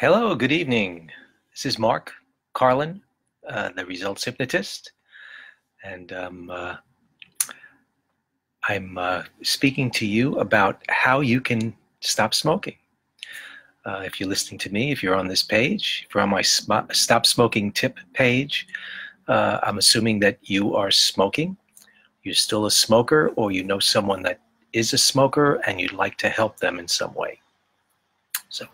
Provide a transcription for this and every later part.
Hello, good evening. This is Mark Carlin, the results hypnotist, and I'm speaking to you about how you can stop smoking. If you're listening to me, if you're on this page, if you're on my Stop Smoking Tip page, I'm assuming that you are smoking. You're still a smoker, or you know someone that is a smoker and you'd like to help them in some way. So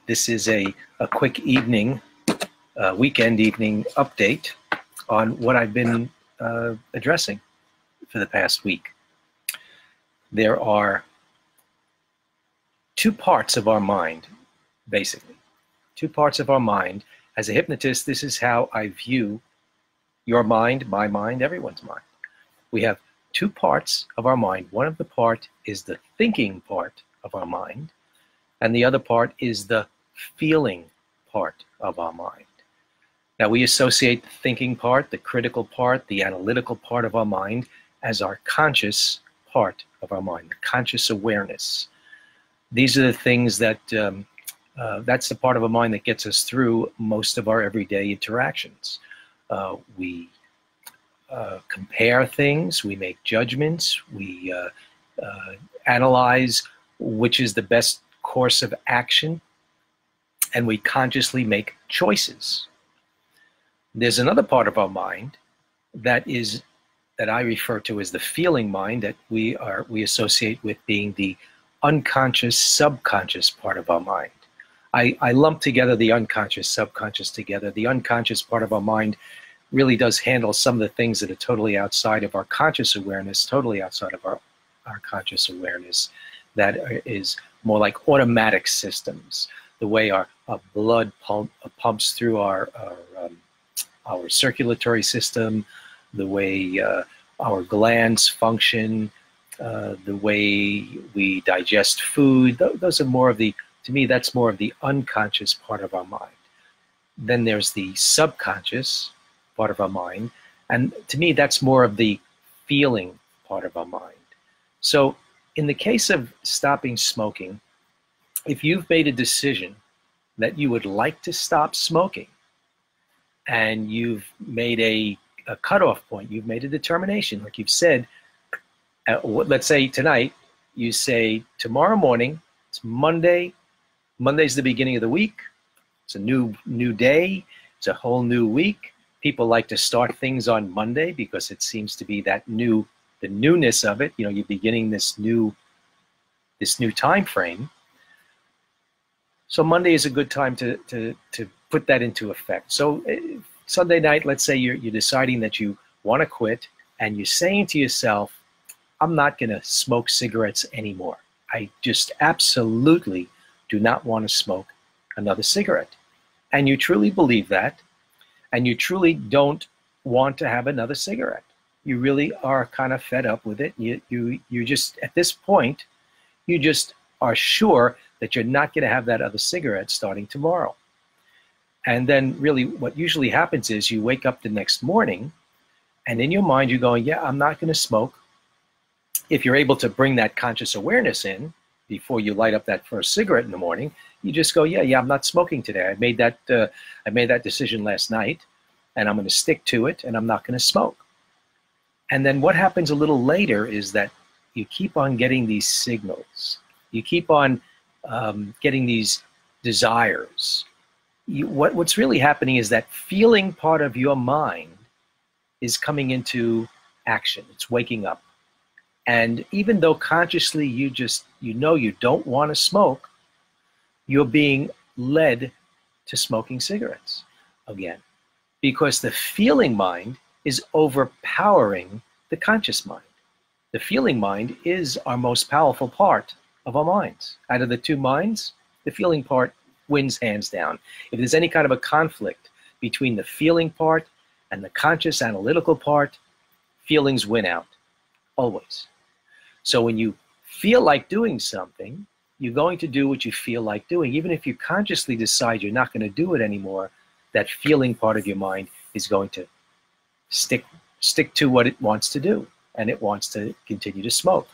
this is a quick evening, weekend evening update on what I've been addressing for the past week. There are two parts of our mind, basically. Two parts of our mind. As a hypnotist, this is how I view your mind, my mind, everyone's mind. We have two parts of our mind. One of the part is the thinking part of our mind, and the other part is the feeling part of our mind. Now, we associate the thinking part, the critical part, the analytical part of our mind as our conscious part of our mind, the conscious awareness. These are the things that, that's the part of our mind that gets us through most of our everyday interactions. We compare things, we make judgments, we analyze which is the best course of action, and we consciously make choices. There's another part of our mind that I refer to as the feeling mind, that we associate with being the unconscious, subconscious part of our mind. I lump together the unconscious, subconscious together. The unconscious part of our mind really does handle some of the things that are totally outside of our conscious awareness, totally outside of our conscious awareness. That is more like automatic systems, the way our blood pumps through our circulatory system, the way our glands function, the way we digest food. Those are more of the, to me, that's more of the unconscious part of our mind. Then there's the subconscious part of our mind, and to me, that's more of the feeling part of our mind. So in the case of stopping smoking, if you've made a decision that you would like to stop smoking, and you've made a cutoff point, you've made a determination, like you've said, let's say tonight, you say tomorrow morning, it's Monday, Monday's the beginning of the week, it's a new day, it's a whole new week. People like to start things on Monday because it seems to be that the newness of it. You know, you're beginning this new time frame. So Monday is a good time to put that into effect. So Sunday night, let's say you're deciding that you want to quit, and you're saying to yourself, I'm not going to smoke cigarettes anymore. I just absolutely do not want to smoke another cigarette. And you truly believe that, and you truly don't want to have another cigarette. You really are kind of fed up with it. You just, at this point, you just are sure that you're not going to have that other cigarette starting tomorrow. And then really what usually happens is you wake up the next morning, and in your mind you're going, yeah, I'm not going to smoke. If you're able to bring that conscious awareness in before you light up that first cigarette in the morning, you just go, yeah, I'm not smoking today. I made that decision last night, and I'm going to stick to it, and I'm not going to smoke. And then what happens a little later is that you keep on getting these signals. You keep on getting these desires. What's really happening is that feeling part of your mind is coming into action. It's waking up. And even though consciously you know you don't want to smoke, you're being led to smoking cigarettes again, because the feeling mind is overpowering the conscious mind. The feeling mind is our most powerful part of our minds. Out of the two minds, the feeling part wins hands down. If there's any kind of a conflict between the feeling part and the conscious analytical part, feelings win out, always. So when you feel like doing something, you're going to do what you feel like doing. Even if you consciously decide you're not going to do it anymore, that feeling part of your mind is going to stick to what it wants to do, and it wants to continue to smoke.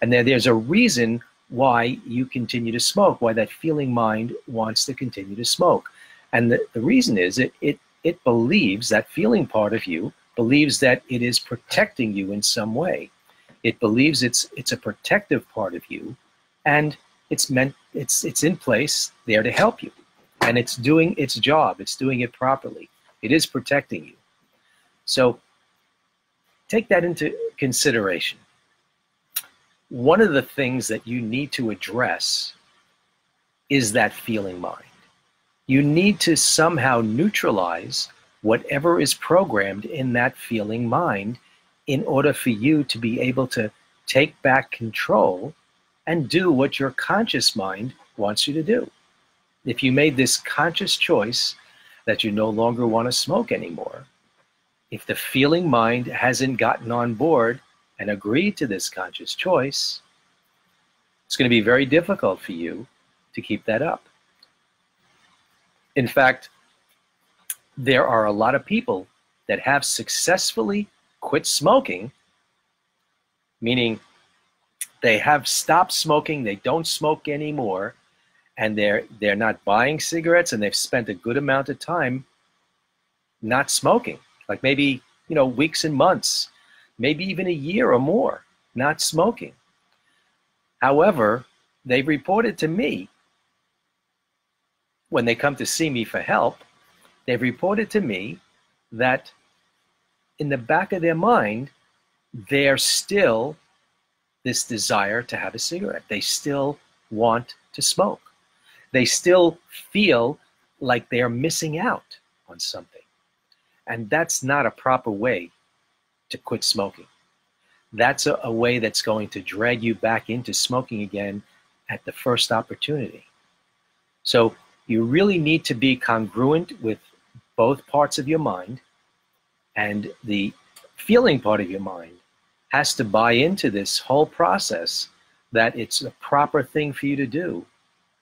And there's a reason why you continue to smoke, why that feeling mind wants to continue to smoke. And the reason is it believes, that feeling part of you believes that it is protecting you in some way. It believes it's a protective part of you, and it's in place there to help you. And it's doing its job. It's doing it properly. It is protecting you. So take that into consideration. One of the things that you need to address is that feeling mind. You need to somehow neutralize whatever is programmed in that feeling mind in order for you to be able to take back control and do what your conscious mind wants you to do. If you made this conscious choice that you no longer want to smoke anymore, if the feeling mind hasn't gotten on board and agreed to this conscious choice, it's going to be very difficult for you to keep that up. In fact, there are a lot of people that have successfully quit smoking, meaning they have stopped smoking, they don't smoke anymore, and they're not buying cigarettes, and they've spent a good amount of time not smoking, like maybe, weeks and months, maybe even a year or more, not smoking. However, they've reported to me, when they come to see me for help, they've reported to me that in the back of their mind, there's still this desire to have a cigarette. They still want to smoke. They still feel like they're missing out on something. And that's not a proper way to quit smoking. That's a way that's going to drag you back into smoking again at the first opportunity. So you really need to be congruent with both parts of your mind, and the feeling part of your mind has to buy into this whole process that it's a proper thing for you to do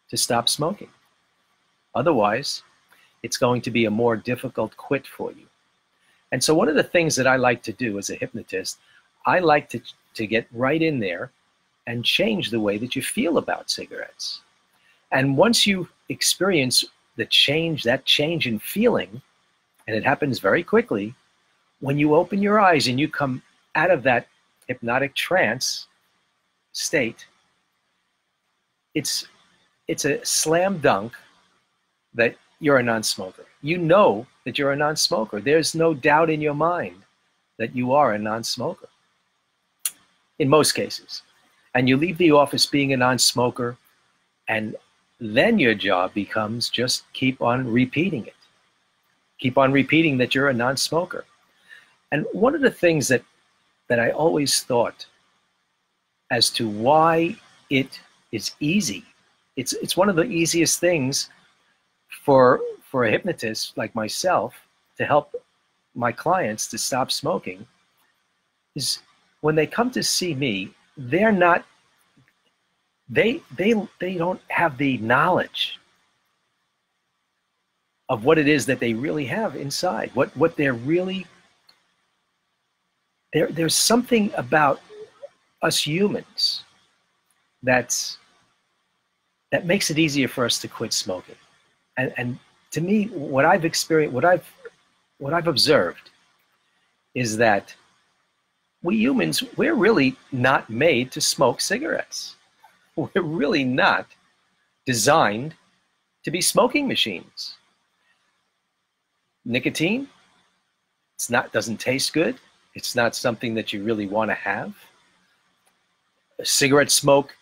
to stop smoking. Otherwise, it's going to be a more difficult quit for you. And so one of the things that I like to do as a hypnotist, I like to get right in there and change the way that you feel about cigarettes. And once you experience that change in feeling, and it happens very quickly, when you open your eyes and you come out of that hypnotic trance state, it's a slam dunk that you're a non-smoker. You know that you're a non-smoker. There's no doubt in your mind that you are a non-smoker, in most cases. And you leave the office being a non-smoker, and then your job becomes just keep on repeating it. Keep on repeating that you're a non-smoker. And one of the things that I always thought as to why it is easy, it's one of the easiest things for a hypnotist like myself to help my clients to stop smoking, is when they come to see me, they don't have the knowledge of what it is that they really have inside, what they're really, there's something about us humans that makes it easier for us to quit smoking. And to me, what I've experienced, what I've observed is that we humans, we're really not made to smoke cigarettes. We're really not designed to be smoking machines. Nicotine, doesn't taste good. It's not something that you really want to have. Cigarette smoke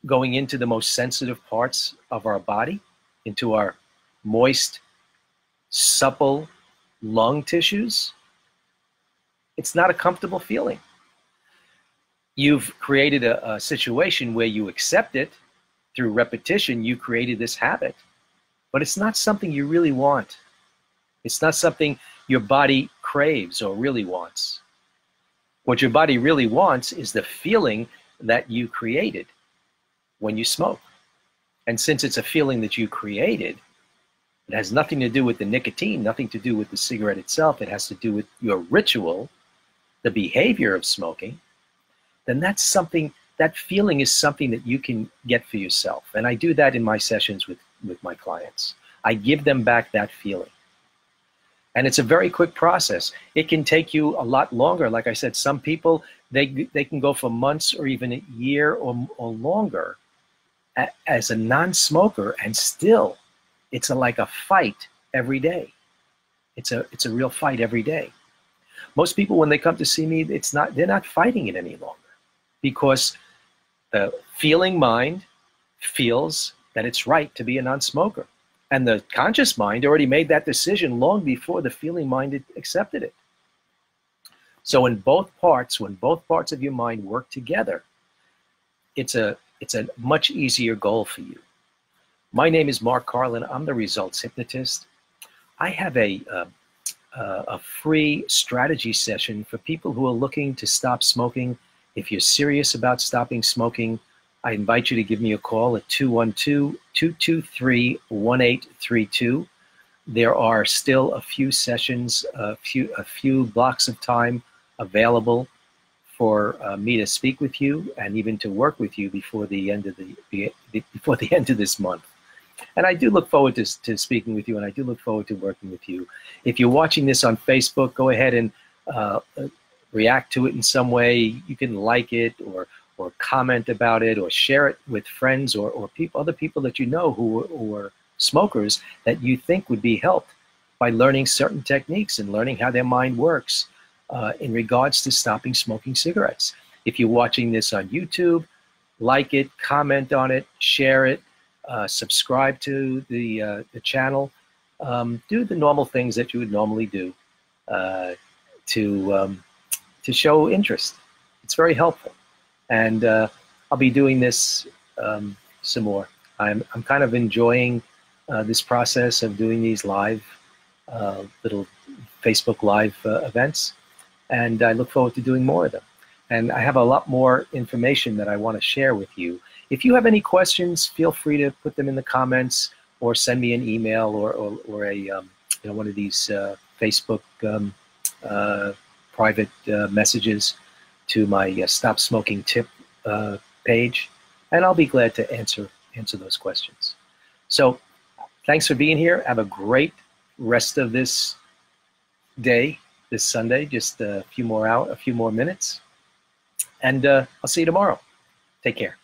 going into the most sensitive parts of our body, into our moist, supple lung tissues. It's not a comfortable feeling. You've created a situation where you accept it through repetition. You created this habit, but it's not something you really want. It's not something your body craves or really wants. What your body really wants is the feeling that you created when you smoke. And since it's a feeling that you created, it has nothing to do with the nicotine, nothing to do with the cigarette itself. It has to do with your ritual, the behavior of smoking. Then that's something that feeling is something that you can get for yourself. And I do that in my sessions with my clients. I give them back that feeling. And it's a very quick process. It can take you a lot longer. Like I said, some people, they can go for months or even a year or longer as a non-smoker, and still it's like a fight every day. It's a real fight every day. Most people, when they come to see me, they're not fighting it any longer, because the feeling mind feels that it's right to be a non-smoker. And the conscious mind already made that decision long before the feeling mind accepted it. So when both parts of your mind work together, it's a much easier goal for you. My name is Mark Carlin. I'm the Results Hypnotist. I have a free strategy session for people who are looking to stop smoking. If you're serious about stopping smoking, I invite you to give me a call at 212-223-1832. There are still a few sessions, a few blocks of time available for me to speak with you and even to work with you before the end of this month. And I do look forward to speaking with you, and I do look forward to working with you. If you're watching this on Facebook, go ahead and react to it in some way. You can like it, or comment about it, or share it with friends or other people that you know who are smokers that you think would be helped by learning certain techniques and learning how their mind works in regards to stopping smoking cigarettes. If you're watching this on YouTube, like it, comment on it, share it, subscribe to the channel. Do the normal things that you would normally do to show interest. It's very helpful. And I'll be doing this some more. I'm kind of enjoying this process of doing these live little Facebook Live events, and I look forward to doing more of them. And I have a lot more information that I want to share with you. If you have any questions, feel free to put them in the comments, or send me an email, or a one of these Facebook private messages to my Stop Smoking Tip page, and I'll be glad to answer those questions. So thanks for being here. Have a great rest of this day, this Sunday, just a few more minutes, and I'll see you tomorrow. Take care.